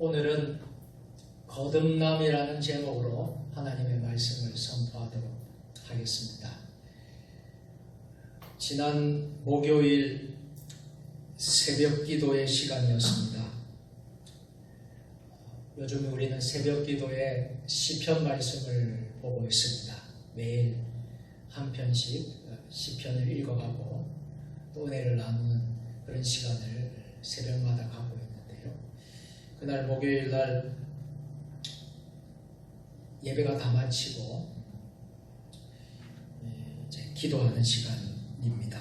오늘은 거듭남이라는 제목으로 하나님의 말씀을 선포하도록 하겠습니다. 지난 목요일 새벽 기도의 시간이었습니다. 요즘 우리는 새벽 기도에 시편 말씀을 보고 있습니다. 매일 한 편씩 시편을 읽어가고 또 은혜를 나누는 그런 시간을 새벽마다 가고 있는데요. 그날 목요일 날 예배가 다 마치고 이제 기도하는 시간입니다.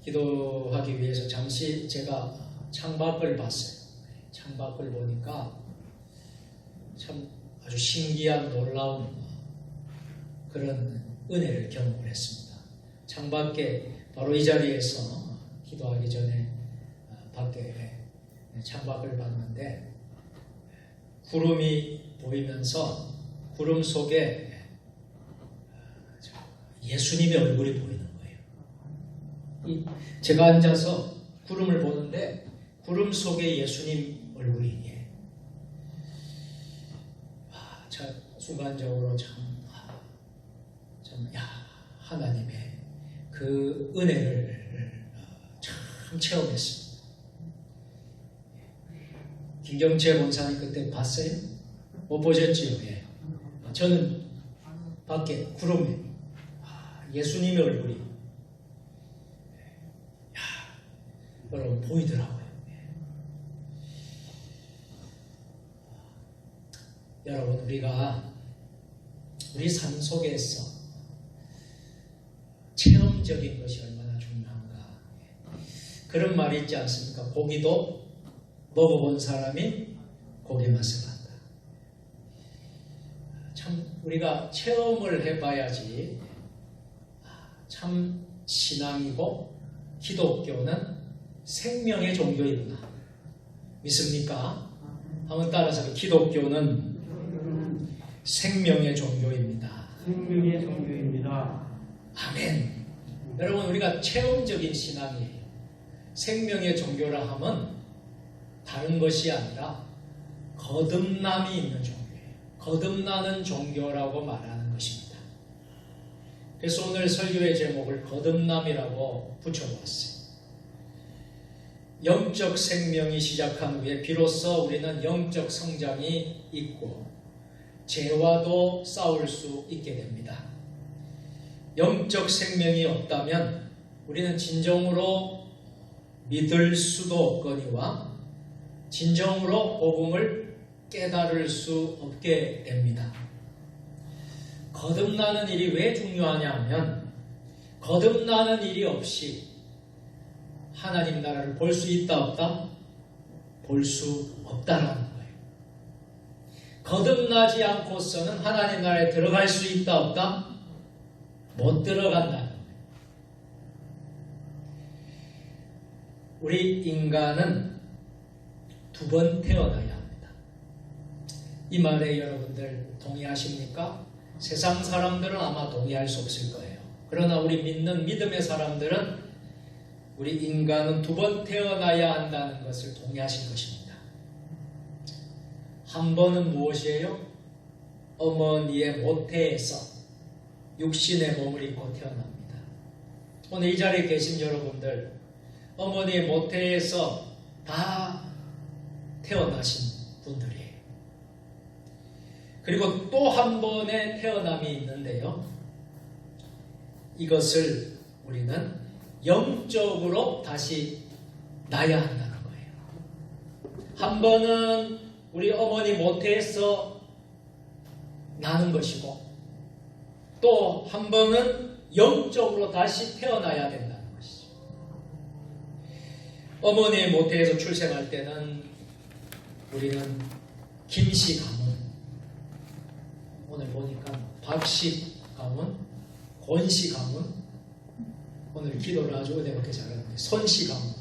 기도하기 위해서 잠시 제가 창밖을 봤어요. 창밖을 보니까 참 아주 신기한 놀라운 그런 은혜를 경험을 했습니다. 창밖에 바로 이 자리에서 기도하기 전에 밖에 창밖을 봤는데 구름이 보이면서 구름 속에 예수님의 얼굴이 보이는 거예요. 제가 앉아서 구름을 보는데 구름 속에 예수님 얼굴이 순간적으로 하나님의 그 은혜를 참 체험했습니다. 김경채 본사님 그때 봤어요? 못 보셨지요? 예. 저는 밖에 구름에 예수님의 얼굴이 여러분 보이더라고요. 여러분 우리 삶 속에서 체험적인 것이 얼마나 중요한가. 그런 말이 있지 않습니까? 고기도 먹어본 사람이 고기 맛을 안다. 참 우리가 체험을 해봐야지 참 신앙이고 기독교는 생명의 종교이구나. 믿습니까? 한번 따라서 기독교는 생명의 종교입니다. 생명의 종교입니다. 아멘. 여러분 우리가 체험적인 신앙이에요. 생명의 종교라 하면 다른 것이 아니라 거듭남이 있는 종교예요. 거듭나는 종교라고 말하는 것입니다. 그래서 오늘 설교의 제목을 거듭남이라고 붙여봤어요. 영적 생명이 시작한 후에 비로소 우리는 영적 성장이 있고 죄와도 싸울 수 있게 됩니다. 영적 생명이 없다면 우리는 진정으로 믿을 수도 없거니와 진정으로 복음을 깨달을 수 없게 됩니다. 거듭나는 일이 왜 중요하냐 하면 거듭나는 일이 없이 하나님 나라를 볼 수 있다 없다? 볼 수 없다라는 거예요. 거듭나지 않고서는 하나님 나라에 들어갈 수 있다 없다? 못 들어간다는 거예요. 우리 인간은 두 번 태어나야 합니다. 이 말에 여러분들 동의하십니까? 세상 사람들은 아마 동의할 수 없을 거예요. 그러나 우리 믿는 믿음의 사람들은 우리 인간은 두 번 태어나야 한다는 것을 동의하실 것입니다. 한 번은 무엇이에요? 어머니의 모태에서 육신의 몸을 입고 태어납니다. 오늘 이 자리에 계신 여러분들 어머니의 모태에서 다 태어나신 분들이에요. 그리고 또 한 번의 태어남이 있는데요. 이것을 우리는 영적으로 다시 나야 한다는 거예요. 한 번은 우리 어머니 모태에서 나는 것이고 또 한 번은 영적으로 다시 태어나야 된다는 것이죠. 어머니의 모태에서 출생할 때는 우리는 김씨 가문, 오늘 보니까 박씨 가문, 권씨 가문, 오늘 기도를 아주 은혜롭게 잘하는데 손씨 가문,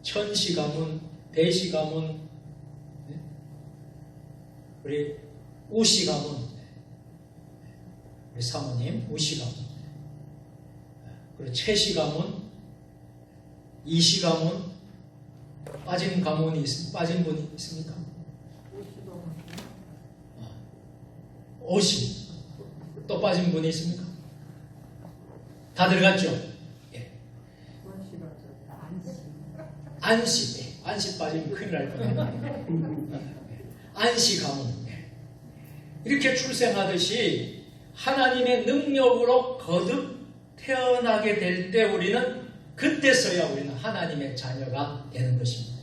천씨 가문, 대씨 가문, 우리 우씨 가문, 우리 사모님 우씨 가문, 그리고 최씨 가문, 이씨 가문, 빠진 가문이 빠진 분이 있습니까? 50. 또 빠진 분이 있습니까? 다 들어갔죠? 예. 안식. 예. 안식 빠지면 큰일 날 뻔했네. 안식 가문. 예. 이렇게 출생하듯이 하나님의 능력으로 거듭 태어나게 될 때 우리는 그때서야 우리는 하나님의 자녀가 되는 것입니다.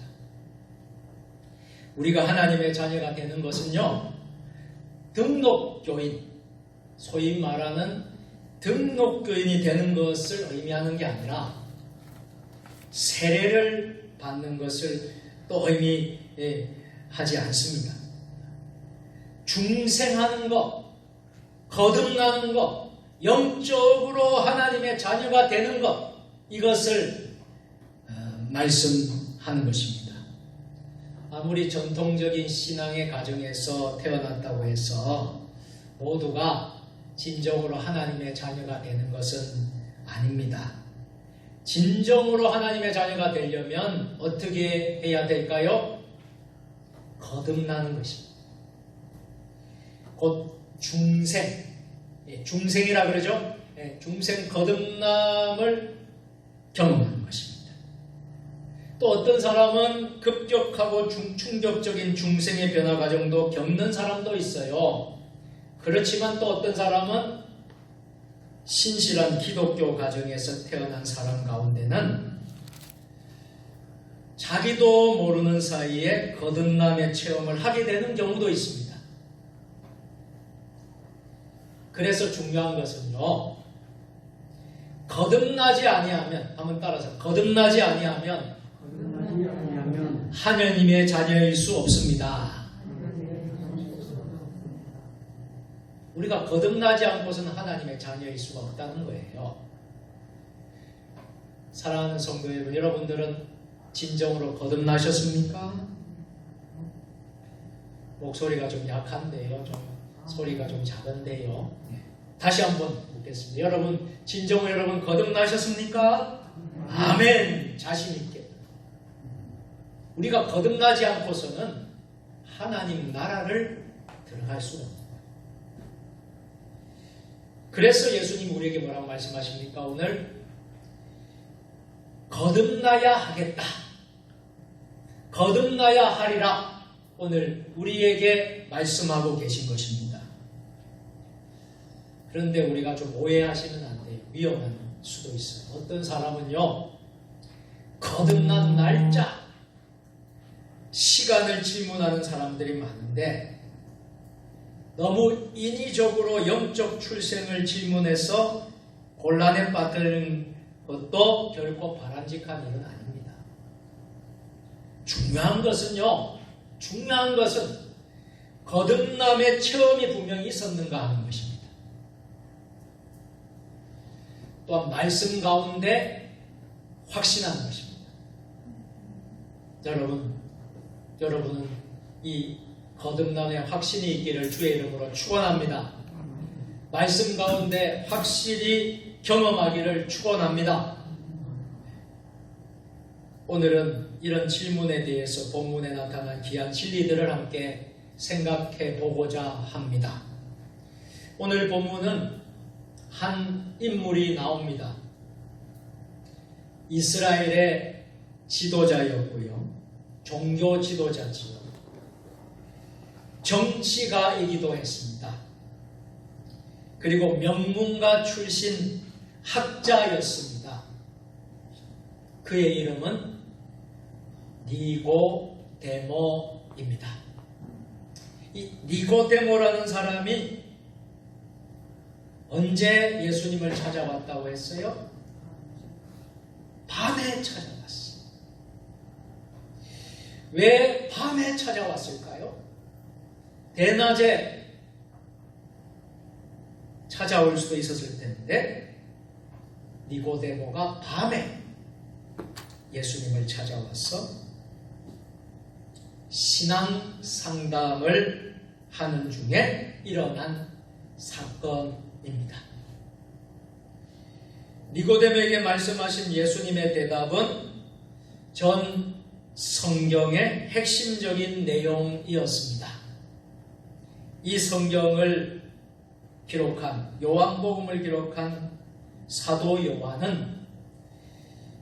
우리가 하나님의 자녀가 되는 것은요, 등록교인, 소위 말하는 등록교인이 되는 것을 의미하는 게 아니라 세례를 받는 것을 또 의미하지 않습니다. 중생하는 것, 거듭나는 것, 영적으로 하나님의 자녀가 되는 것, 이것을 말씀하는 것입니다. 아무리 전통적인 신앙의 가정에서 태어났다고 해서 모두가 진정으로 하나님의 자녀가 되는 것은 아닙니다. 진정으로 하나님의 자녀가 되려면 어떻게 해야 될까요? 거듭나는 것입니다. 곧 중생, 중생이라 그러죠? 중생 거듭남을 경험하는 것입니다. 또 어떤 사람은 급격하고 충격적인 중생의 변화 과정도 겪는 사람도 있어요. 그렇지만 또 어떤 사람은 신실한 기독교 가정에서 태어난 사람 가운데는 자기도 모르는 사이에 거듭남의 체험을 하게 되는 경우도 있습니다. 그래서 중요한 것은요, 거듭나지 아니하면, 한번 따라서, 거듭나지 아니하면 하나님의 자녀일 수 없습니다. 우리가 거듭나지 않고서는 하나님의 자녀일 수가 없다는 거예요. 사랑하는 성도 여러분, 여러분들은 진정으로 거듭나셨습니까? 목소리가 좀 약한데요. 소리가 좀 작은데요. 다시 한번 묻겠습니다. 여러분, 진정으로 여러분 거듭나셨습니까? 아멘. 자신 있게. 우리가 거듭나지 않고서는 하나님 나라를 들어갈 수가 없습니다. 그래서 예수님 우리에게 뭐라고 말씀하십니까? 오늘 거듭나야 하겠다. 거듭나야 하리라. 오늘 우리에게 말씀하고 계신 것입니다. 그런데 우리가 좀 오해하시면 안 돼요. 위험한 수도 있어요. 어떤 사람은요, 거듭난 날짜, 시간을 질문하는 사람들이 많은데 너무 인위적으로 영적 출생을 질문해서 곤란에 빠뜨리는 것도 결코 바람직한 일은 아닙니다. 중요한 것은 거듭남의 체험이 분명히 있었는가 하는 것입니다. 또한 말씀 가운데 확신하는 것입니다. 여러분은 이 거듭남의 확신이 있기를 주의 이름으로 축원합니다. 말씀 가운데 확실히 경험하기를 축원합니다. 오늘은 이런 질문에 대해서 본문에 나타난 귀한 진리들을 함께 생각해 보고자 합니다. 오늘 본문은 한 인물이 나옵니다. 이스라엘의 지도자였고요. 종교 지도자지요. 정치가이기도 했습니다. 그리고 명문가 출신 학자였습니다. 그의 이름은 니고데모입니다. 이 니고데모라는 사람이 언제 예수님을 찾아왔다고 했어요? 밤에 찾아왔어요. 왜 밤에 찾아왔을까요? 대낮에 찾아올 수도 있었을 텐데 니고데모가 밤에 예수님을 찾아와서 신앙 상담을 하는 중에 일어난 사건입니다. 니고데모에게 말씀하신 예수님의 대답은 전 성경의 핵심적인 내용이었습니다. 이 성경을 기록한, 요한복음을 기록한 사도 요한은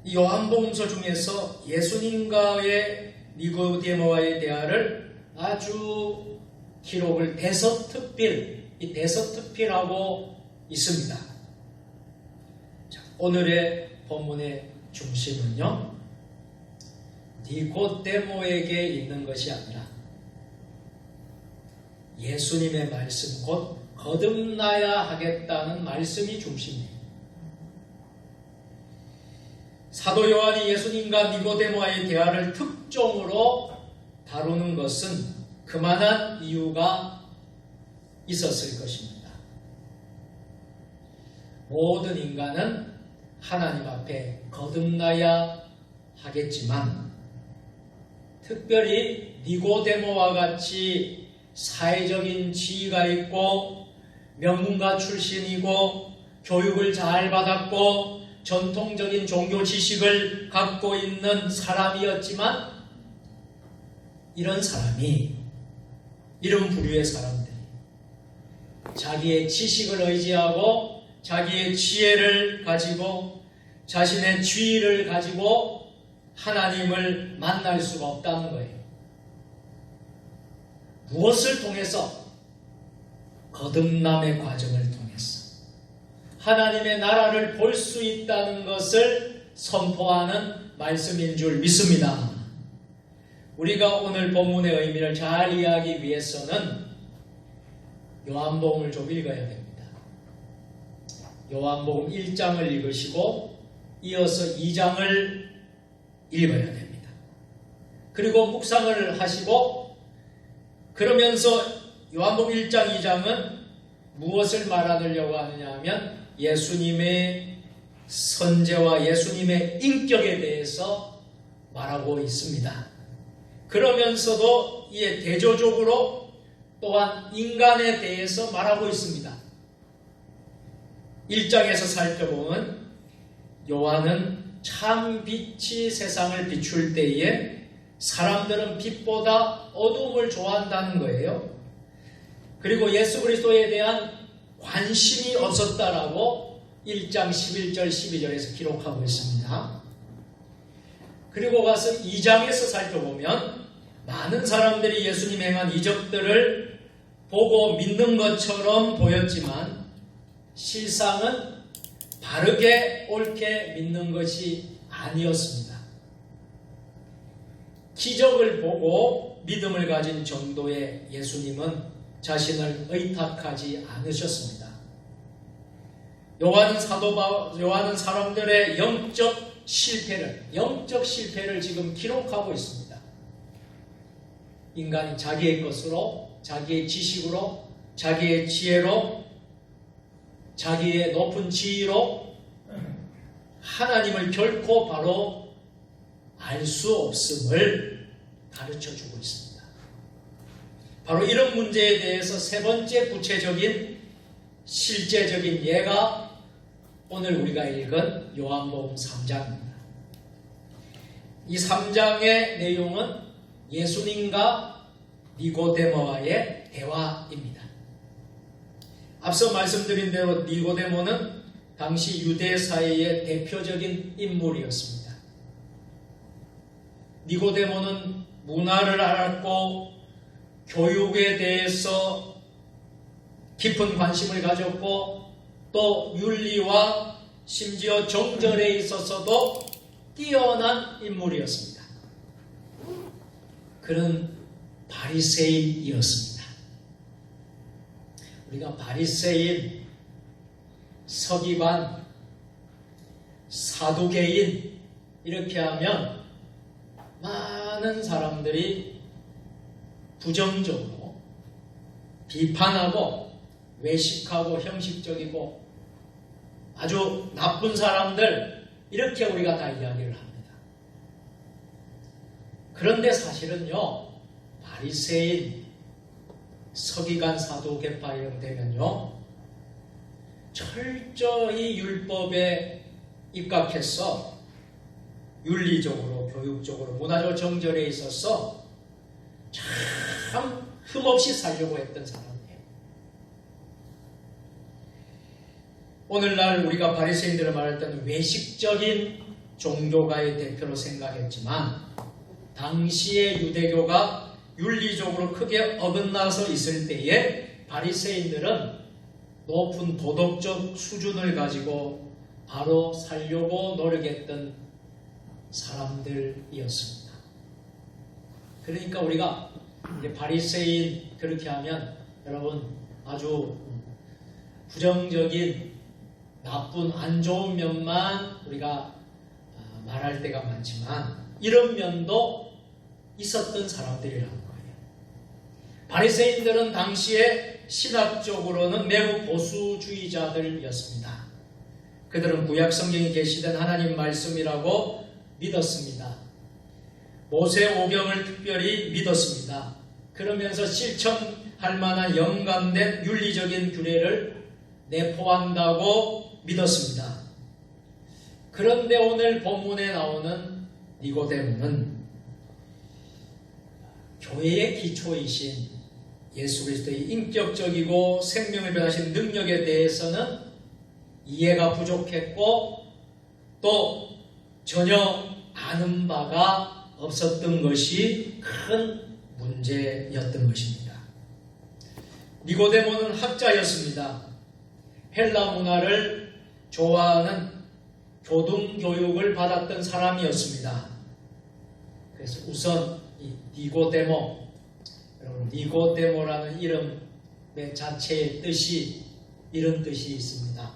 이 요한복음서 중에서 예수님과의 니고데모와의 대화를 아주 기록을 대서특필하고 있습니다. 자, 오늘의 본문의 중심은요, 니고데모에게 있는 것이 아니라 예수님의 말씀, 곧 거듭나야 하겠다는 말씀이 중심이에요. 사도 요한이 예수님과 니고데모와의 대화를 특종으로 다루는 것은 그만한 이유가 있었을 것입니다. 모든 인간은 하나님 앞에 거듭나야 하겠지만 특별히 니고데모와 같이 사회적인 지위가 있고 명문가 출신이고 교육을 잘 받았고 전통적인 종교 지식을 갖고 있는 사람이었지만 이런 부류의 사람들이 자기의 지식을 의지하고 자기의 지혜를 가지고 자신의 지위를 가지고 하나님을 만날 수가 없다는 거예요. 무엇을 통해서? 거듭남의 과정을 통해서 하나님의 나라를 볼 수 있다는 것을 선포하는 말씀인 줄 믿습니다. 우리가 오늘 본문의 의미를 잘 이해하기 위해서는 요한복음을 좀 읽어야 됩니다. 요한복음 1장을 읽으시고 이어서 2장을 읽어야 됩니다. 그리고 묵상을 하시고 그러면서 요한복음 1장, 2장은 무엇을 말하려고 하느냐 하면 예수님의 선제와 예수님의 인격에 대해서 말하고 있습니다. 그러면서도 이에 대조적으로 또한 인간에 대해서 말하고 있습니다. 1장에서 살펴보면 요한은 참 빛이 세상을 비출 때에 사람들은 빛보다 어두움을 좋아한다는 거예요. 그리고 예수 그리스도에 대한 관심이 없었다라고 1장 11절 12절에서 기록하고 있습니다. 그리고 가서 2장에서 살펴보면 많은 사람들이 예수님 행한 이적들을 보고 믿는 것처럼 보였지만 실상은 바르게 옳게 믿는 것이 아니었습니다. 기적을 보고 믿음을 가진 정도의 예수님은 자신을 의탁하지 않으셨습니다. 요한은 사람들의 영적 실패를 지금 기록하고 있습니다. 인간이 자기의 것으로, 자기의 지식으로, 자기의 지혜로, 자기의 높은 지위로 하나님을 결코 바로 알 수 없음을 가르쳐주고 있습니다. 바로 이런 문제에 대해서 세 번째 구체적인 실제적인 예가 오늘 우리가 읽은 요한복음 3장입니다. 이 3장의 내용은 예수님과 니고데모와의 대화입니다. 앞서 말씀드린 대로 니고데모는 당시 유대 사회의 대표적인 인물이었습니다. 니고데모는 문화를 알았고 교육에 대해서 깊은 관심을 가졌고 또 윤리와 심지어 정절에 있어서도 뛰어난 인물이었습니다. 그는 바리새인이었습니다. 우리가 바리새인, 서기관, 사두개인 이렇게 하면 많은 사람들이 부정적으로 비판하고 외식하고 형식적이고 아주 나쁜 사람들 이렇게 우리가 다 이야기를 합니다. 그런데 사실은요, 바리새인, 서기관, 사두개파 이런 되면요 철저히 율법에 입각해서 윤리적으로 교육적으로, 문화적 정절에 있어서 참 흠없이 살려고 했던 사람이에요. 오늘날 우리가 바리새인들을 말할 때는 외식적인 종교가의 대표로 생각했지만, 당시의 유대교가 윤리적으로 크게 어긋나서 있을 때에 바리새인들은 높은 도덕적 수준을 가지고 바로 살려고 노력했던 사람들이었습니다. 그러니까 우리가 바리새인 그렇게 하면 여러분 아주 부정적인 나쁜 안 좋은 면만 우리가 말할 때가 많지만, 이런 면도 있었던 사람들이라는 거예요. 바리새인들은 당시에 신학적으로는 매우 보수주의자들이었습니다. 그들은 구약 성경이 계시된 하나님 말씀이라고 믿었습니다. 모세 오경을 특별히 믿었습니다. 그러면서 실천할 만한 연관된 윤리적인 규례를 내포한다고 믿었습니다. 그런데 오늘 본문에 나오는 니고데모는 교회의 기초이신 예수 그리스도의 인격적이고 생명을 변하신 능력에 대해서는 이해가 부족했고 또 전혀 아는 바가 없었던 것이 큰 문제였던 것입니다. 니고데모는 학자였습니다. 헬라 문화를 좋아하는 교등교육을 받았던 사람이었습니다. 그래서 우선 이 니고데모, 여러분 니고데모라는 이름의 자체의 뜻이 이런 뜻이 있습니다.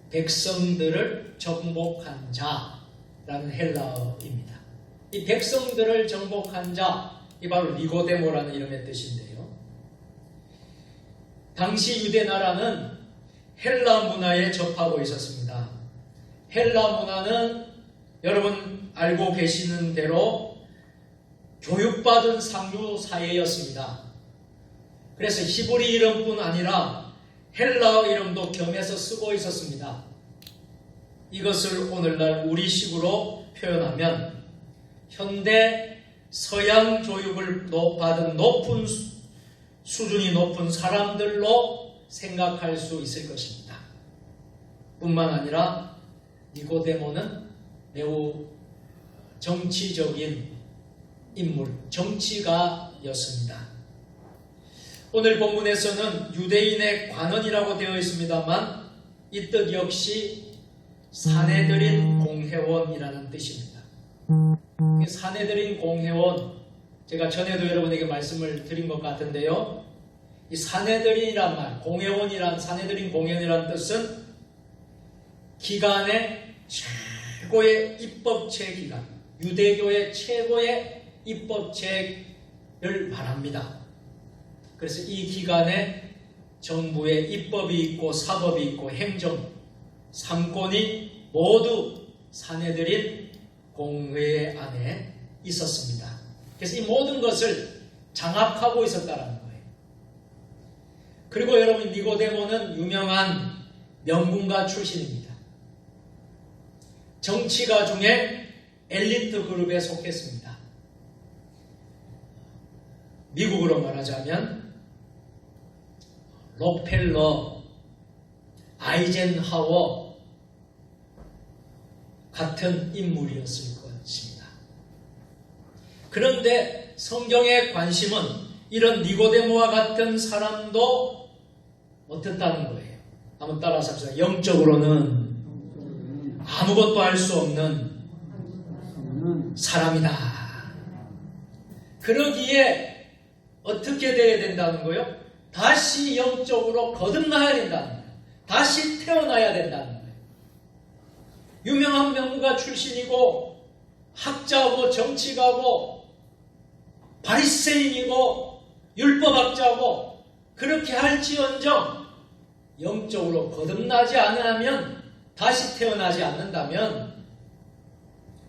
백성들을 정복한 자라는 헬라어입니다. 이 백성들을 정복한 자, 이 바로 니고데모라는 이름의 뜻인데요. 당시 유대 나라는 헬라 문화에 접하고 있었습니다. 헬라 문화는 여러분 알고 계시는 대로 교육받은 상류 사회였습니다. 그래서 히브리 이름뿐 아니라 헬라어 이름도 겸해서 쓰고 있었습니다. 이것을 오늘날 우리식으로 표현하면 현대 서양 교육을 받은 높은 수준이 높은 사람들로 생각할 수 있을 것입니다. 뿐만 아니라 니고데모는 매우 정치적인 인물, 정치가였습니다. 오늘 본문에서는 유대인의 관원이라고 되어 있습니다만 이 뜻 역시 사내들인 공회원이라는 뜻입니다. 사내들인 공회원, 제가 전에도 여러분에게 말씀을 드린 것 같은데요. 이 사내들인이란 말, 공회원이란 사내들인 공회원이란 뜻은 기관의 최고의 입법체 기관, 유대교의 최고의 입법체를 말합니다. 그래서 이 기관에 정부의 입법이 있고 사법이 있고 행정, 삼권이 모두 사내들인 공회 안에 있었습니다. 그래서 이 모든 것을 장악하고 있었다는 거예요. 그리고 여러분 니고데모는 유명한 명문가 출신입니다. 정치가 중에 엘리트 그룹에 속했습니다. 미국으로 말하자면 록펠러, 아이젠하워 같은 인물이었을 것입니다. 그런데 성경의 관심은 이런 니고데모와 같은 사람도 어떻다는 거예요. 한번 따라서 합시다. 영적으로는 아무것도 할 수 없는 사람이다. 그러기에 어떻게 돼야 된다는 거예요? 다시 영적으로 거듭나야 된다는 거예요. 다시 태어나야 된다는 거예요. 유명한 명문가 출신이고 학자고 정치가고 바리새인이고 율법학자고 그렇게 할지언정 영적으로 거듭나지 않으면, 다시 태어나지 않는다면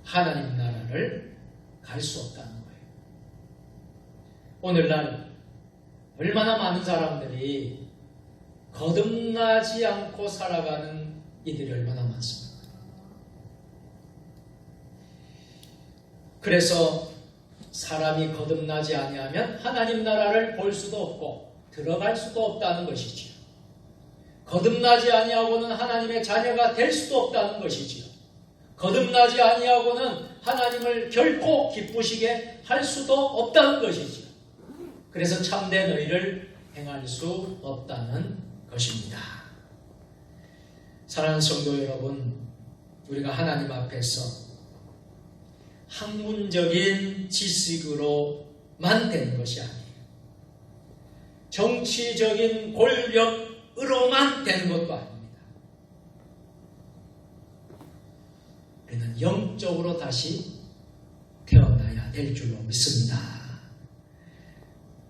하나님 나라를 갈 수 없다는 거예요. 오늘날 얼마나 많은 사람들이 거듭나지 않고 살아가는 이들이 얼마나 많습니까? 그래서 사람이 거듭나지 아니하면 하나님 나라를 볼 수도 없고 들어갈 수도 없다는 것이지요. 거듭나지 아니하고는 하나님의 자녀가 될 수도 없다는 것이지요. 거듭나지 아니하고는 하나님을 결코 기쁘시게 할 수도 없다는 것이지요. 그래서 참된 의를 행할 수 없다는 것입니다. 사랑하는 성도 여러분, 우리가 하나님 앞에서 학문적인 지식으로만 되는 것이 아니에요. 정치적인 권력으로만 되는 것도 아닙니다. 우리는 영적으로 다시 태어나야 될 줄로 믿습니다.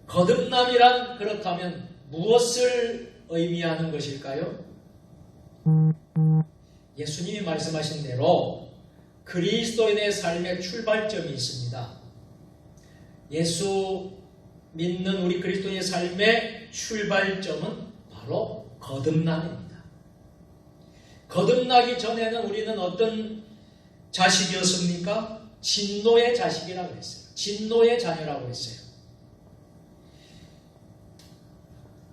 거듭남이란 그렇다면 무엇을 의미하는 것일까요? 예수님이 말씀하신 대로 그리스도인의 삶의 출발점이 있습니다. 예수 믿는 우리 그리스도인의 삶의 출발점은 바로 거듭남입니다. 거듭나기 전에는 우리는 어떤 자식이었습니까? 진노의 자식이라고 했어요. 진노의 자녀라고 했어요.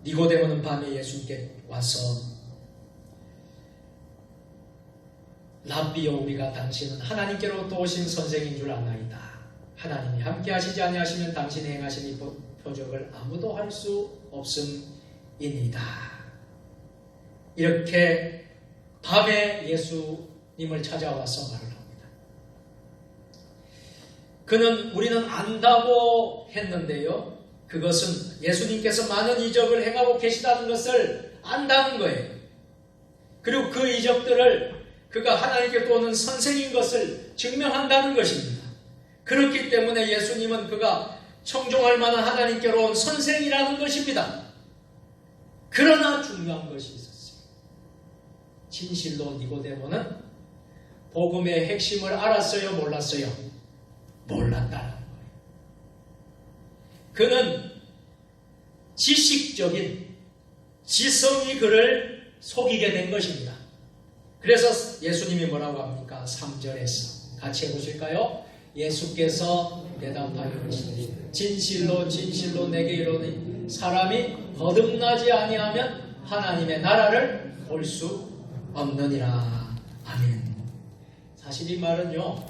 니고데모는 밤에 예수님께 와서 랍비여, 우리가 당신은 하나님께로부터 오신 선생인 줄 아나이다. 하나님이 함께 하시지 아니하시면 당신이 행하신 이 표적을 아무도 할 수 없음이니이다. 이렇게 밤에 예수님을 찾아와서 말을 합니다. 그는 우리는 안다고 했는데요, 그것은 예수님께서 많은 이적을 행하고 계시다는 것을 안다는 거예요. 그리고 그 이적들을 그가 하나님께로 오는 선생인 것을 증명한다는 것입니다. 그렇기 때문에 예수님은 그가 청종할 만한 하나님께로 온 선생이라는 것입니다. 그러나 중요한 것이 있었어요. 진실로 니고데모는 복음의 핵심을 알았어요, 몰랐어요? 몰랐다는 거예요. 그는 지식적인 지성이 그를 속이게 된 것입니다. 그래서 예수님이 뭐라고 합니까? 3절에서 같이 해보실까요? 예수께서 대답하여 이르시되 진실로 진실로 내게 이르노니 사람이 거듭나지 아니하면 하나님의 나라를 볼 수 없느니라. 아멘. 사실 이 말은요,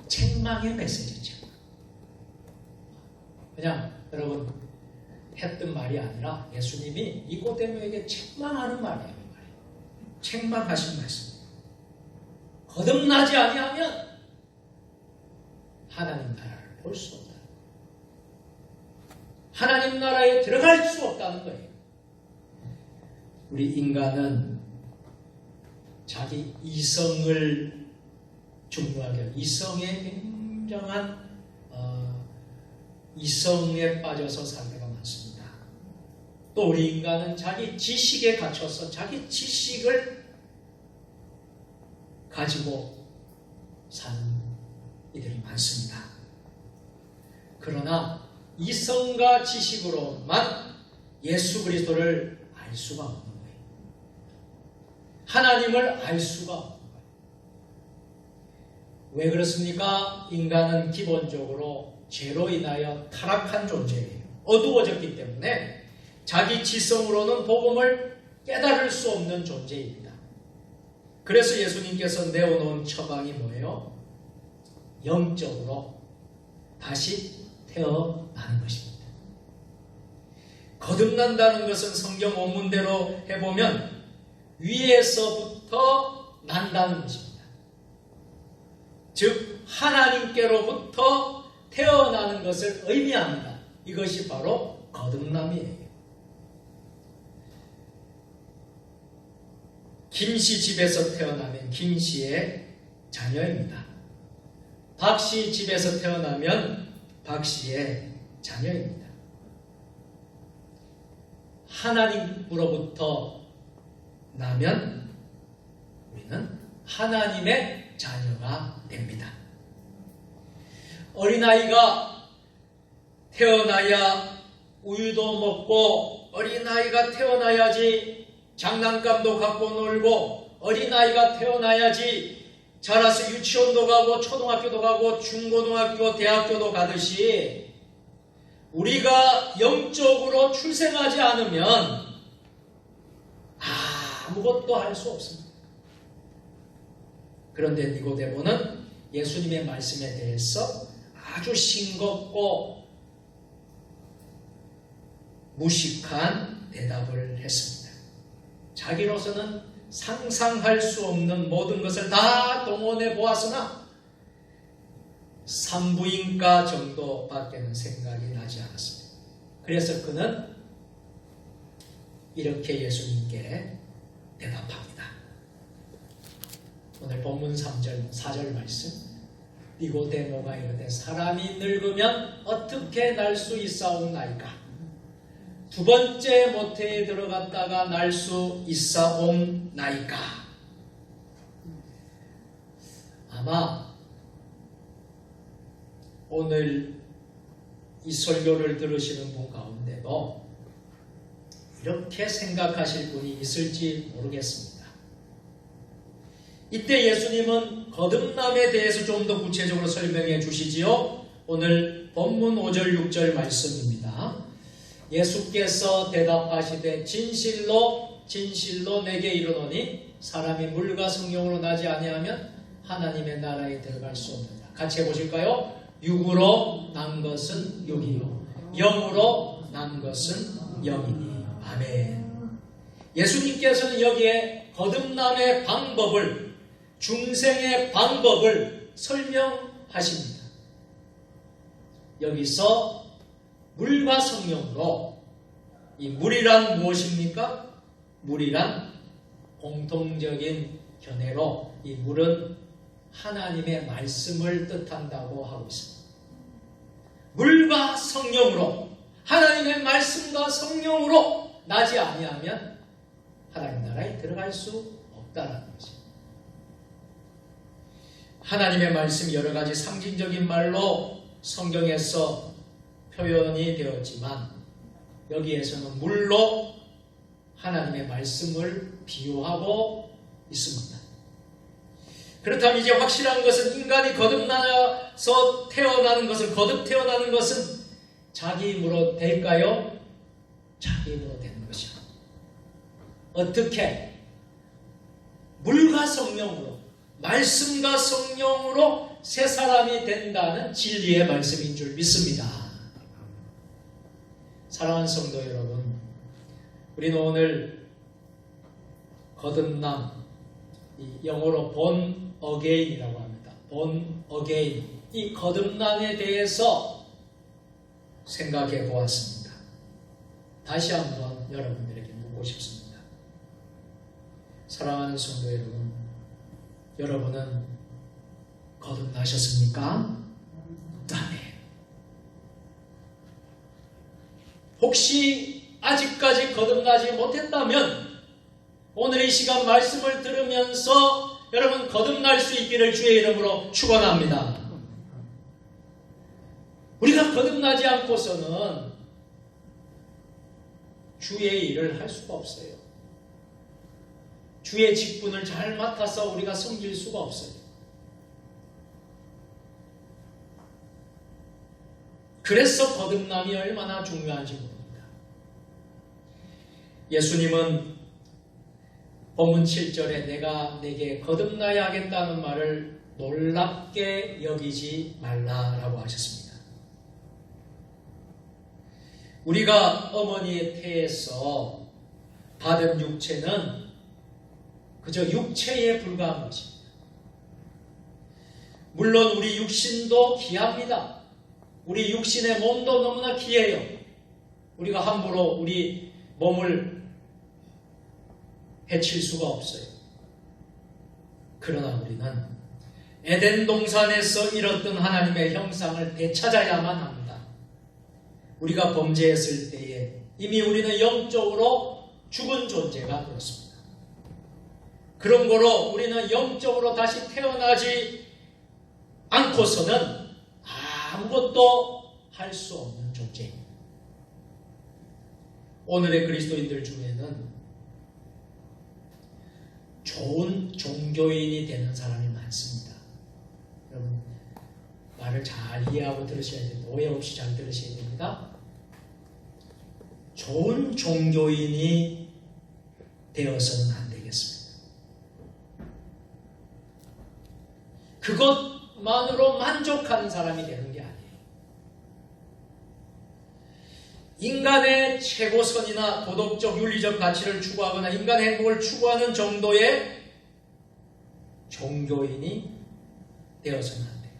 책망의 메시지죠. 그냥 여러분 했던 말이 아니라 예수님이 니고데모에게 책망하는 말이에요. 책망하신 말씀. 거듭나지 아니하면 하나님 나라를 볼 수 없다. 하나님 나라에 들어갈 수 없다는 거예요. 우리 인간은 자기 이성을 중요하게 하고 이성에 굉장한 이성에 빠져서 살 때가 많습니다. 또 우리 인간은 자기 지식에 갇혀서 자기 지식을 가지고 사는 이들이 많습니다. 그러나 이성과 지식으로만 예수 그리스도를 알 수가 없는 거예요. 하나님을 알 수가 없는 거예요. 왜 그렇습니까? 인간은 기본적으로 죄로 인하여 타락한 존재예요. 어두워졌기 때문에 자기 지성으로는 복음을 깨달을 수 없는 존재입니다. 그래서 예수님께서 내어놓은 처방이 뭐예요? 영적으로 다시 태어나는 것입니다. 거듭난다는 것은 성경 원문대로 해보면 위에서부터 난다는 것입니다. 즉 하나님께로부터 태어나는 것을 의미합니다. 이것이 바로 거듭남이에요. 김씨 집에서 태어나면 김씨의 자녀입니다. 박씨 집에서 태어나면 박씨의 자녀입니다. 하나님으로부터 나면 우리는 하나님의 자녀가 됩니다. 어린아이가 태어나야 우유도 먹고, 어린아이가 태어나야지 장난감도 갖고 놀고, 어린아이가 태어나야지 자라서 유치원도 가고 초등학교도 가고 중고등학교, 대학교도 가듯이 우리가 영적으로 출생하지 않으면 아무것도 할 수 없습니다. 그런데 니고데모는 예수님의 말씀에 대해서 아주 싱겁고 무식한 대답을 했습니다. 자기로서는 상상할 수 없는 모든 것을 다 동원해 보았으나 산부인과 정도밖에는 생각이 나지 않았습니다. 그래서 그는 이렇게 예수님께 대답합니다. 오늘 본문 3절, 4절 말씀. 니고데모가 이르되 사람이 늙으면 어떻게 날 수 있사옵나이까? 두 번째 모태에 들어갔다가 날 수 있사옵나이까? 아마 오늘 이 설교를 들으시는 분 가운데도 이렇게 생각하실 분이 있을지 모르겠습니다. 이때 예수님은 거듭남에 대해서 좀 더 구체적으로 설명해 주시지요. 오늘 본문 5절 6절 말씀입니다. 예수께서 대답하시되 진실로 진실로 내게 이르노니 사람이 물과 성령으로 나지 아니하면 하나님의 나라에 들어갈 수 없느니라. 같이 해보실까요? 육으로 난 것은 육이요 영으로 난 것은 영이니. 아멘. 예수님께서는 여기에 거듭남의 방법을, 중생의 방법을 설명하십니다. 여기서 물과 성령으로, 이 물이란 무엇입니까? 물이란 공통적인 견해로 이 물은 하나님의 말씀을 뜻한다고 하고 있습니다. 물과 성령으로, 하나님의 말씀과 성령으로 나지 아니하면 하나님 나라에 들어갈 수 없다라는 것입니다. 하나님의 말씀 여러 가지 상징적인 말로 성경에서 표현이 되었지만 여기에서는 물로 하나님의 말씀을 비유하고 있습니다. 그렇다면 이제 확실한 것은 인간이 거듭나서 태어나는 것은, 거듭 태어나는 것은 자기 힘으로 될까요? 자기 힘으로 되는 것이요. 어떻게? 물과 성령으로, 말씀과 성령으로 새 사람이 된다는 진리의 말씀인 줄 믿습니다. 사랑하는 성도 여러분, 우리는 오늘 거듭남, 영어로 born again이라고 합니다. born again, 이 거듭남에 대해서 생각해 보았습니다. 다시 한번 여러분들에게 묻고 싶습니다. 사랑하는 성도 여러분, 여러분은 거듭나셨습니까? 아멘. 혹시 아직까지 거듭나지 못했다면 오늘 이 시간 말씀을 들으면서 여러분 거듭날 수 있기를 주의 이름으로 축원합니다. 우리가 거듭나지 않고서는 주의 일을 할 수가 없어요. 주의 직분을 잘 맡아서 우리가 섬길 수가 없어요. 그래서 거듭남이 얼마나 중요한지 모릅니다. 예수님은 본문 7절에 내가 내게 거듭나야 하겠다는 말을 놀랍게 여기지 말라라고 하셨습니다. 우리가 어머니의 태에서 받은 육체는 그저 육체에 불과한 것입니다. 물론 우리 육신도 귀합니다. 우리 육신의 몸도 너무나 귀해요. 우리가 함부로 우리 몸을 해칠 수가 없어요. 그러나 우리는 에덴 동산에서 잃었던 하나님의 형상을 되찾아야만 합니다. 우리가 범죄했을 때에 이미 우리는 영적으로 죽은 존재가 되었습니다. 그런 거로 우리는 영적으로 다시 태어나지 않고서는 아무것도 할 수 없는 존재입니다. 오늘의 그리스도인들 중에는 좋은 종교인이 되는 사람이 많습니다. 말을 잘 이해하고 들으셔야 됩니다. 오해 없이 잘 들으셔야 됩니다. 좋은 종교인이 되어서는 안 되겠습니다. 그것만으로 만족하는 사람이 되는 게 아니에요. 인간의 최고선이나 도덕적 윤리적 가치를 추구하거나 인간의 행복을 추구하는 정도의 종교인이 되어서는 안 돼요.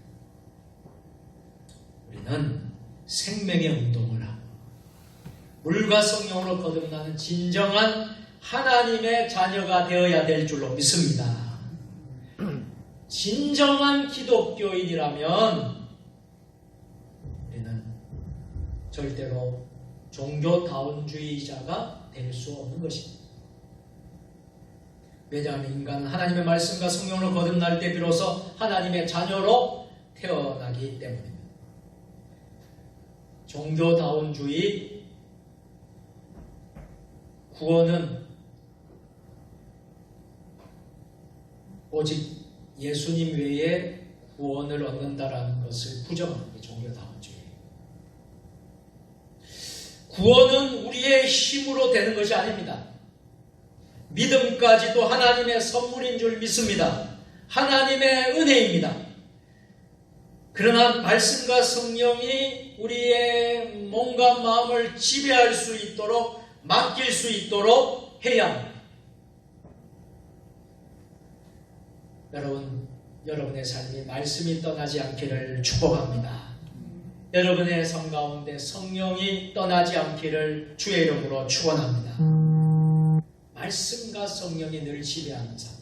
우리는 생명의 운동을 하고 물과 성령으로 거듭나는 진정한 하나님의 자녀가 되어야 될 줄로 믿습니다. 진정한 기독교인이라면 우리는 절대로 종교다운주의자가 될 수 없는 것입니다. 왜냐하면 인간은 하나님의 말씀과 성령으로 거듭날 때 비로소 하나님의 자녀로 태어나기 때문입니다. 종교다운주의 구원은 오직 예수님 외에 구원을 얻는다라는 것을 부정하는 게 종교다운주의. 구원은 우리의 힘으로 되는 것이 아닙니다. 믿음까지도 하나님의 선물인 줄 믿습니다. 하나님의 은혜입니다. 그러나 말씀과 성령이 우리의 몸과 마음을 지배할 수 있도록 맡길 수 있도록 해야 합니다. 여러분의 삶이 말씀이 떠나지 않기를 축복합니다. 여러분의 삶 가운데 성령이 떠나지 않기를 주의 이름으로 축원합니다. 말씀과 성령이 늘 지배하는 삶.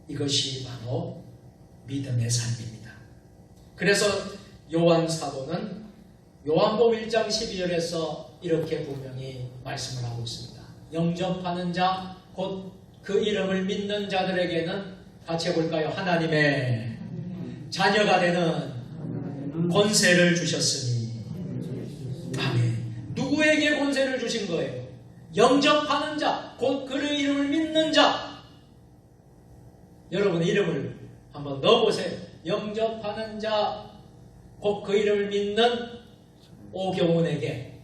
이것이 바로 믿음의 삶입니다. 그래서 요한 사도는 요한복음 1장 12절에서 이렇게 분명히 말씀을 하고 있습니다. 영접하는 자, 곧 그 이름을 믿는 자들에게는 같이 해볼까요? 하나님의 자녀가 되는 권세를 주셨으니. 아멘. 누구에게 권세를 주신 거예요? 영접하는 자, 곧 그의 이름을 믿는 자. 여러분의 이름을 한번 넣어보세요. 영접하는 자, 곧 그 이름을 믿는 오경훈에게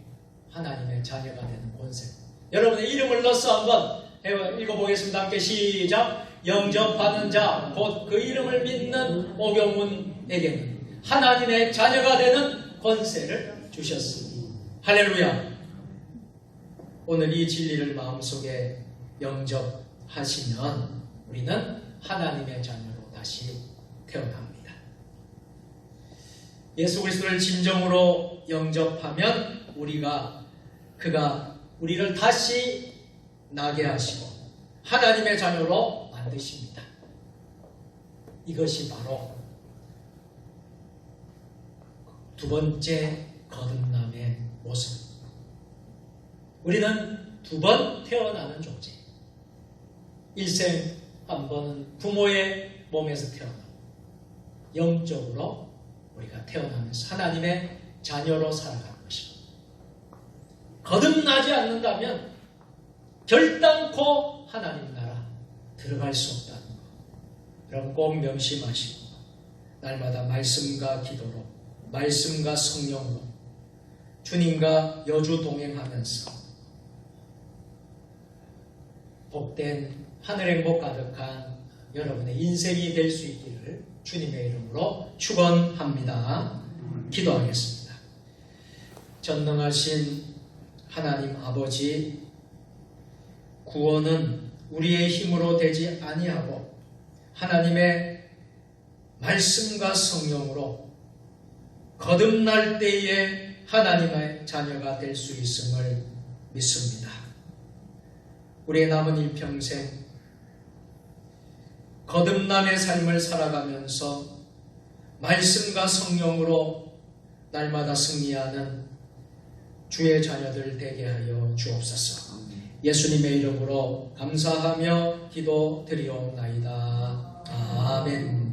하나님의 자녀가 되는 권세. 여러분의 이름을 넣어서 한번 읽어보겠습니다. 함께 시작. 영접하는 자, 곧 그 이름을 믿는 오경훈에게는 하나님의 자녀가 되는 권세를 주셨으니. 할렐루야. 오늘 이 진리를 마음속에 영접하시면 우리는 하나님의 자녀로 다시 태어납니다. 예수 그리스도를 진정으로 영접하면 그가 우리를 다시 나게 하시고 하나님의 자녀로 만드십니다. 이것이 바로 두 번째 거듭남의 모습. 우리는 두 번 태어나는 존재. 일생 한 번은 부모의 몸에서 태어나고 영적으로 우리가 태어나면서 하나님의 자녀로 살아가는 것입니다. 거듭나지 않는다면 결단코 하나님 나라 들어갈 수 없다는 것. 여러분 꼭 명심하시고 날마다 말씀과 기도로, 말씀과 성령으로 주님과 여주 동행하면서 복된 하늘 행복 가득한 여러분의 인생이 될 수 있기를 주님의 이름으로 축원합니다. 기도하겠습니다. 전능하신 하나님 아버지, 구원은 우리의 힘으로 되지 아니하고 하나님의 말씀과 성령으로 거듭날 때에 하나님의 자녀가 될 수 있음을 믿습니다. 우리의 남은 일평생 거듭남의 삶을 살아가면서 말씀과 성령으로 날마다 승리하는 주의 자녀들 되게 하여 주옵소서. 예수님의 이름으로 감사하며 기도드리옵나이다. 아멘.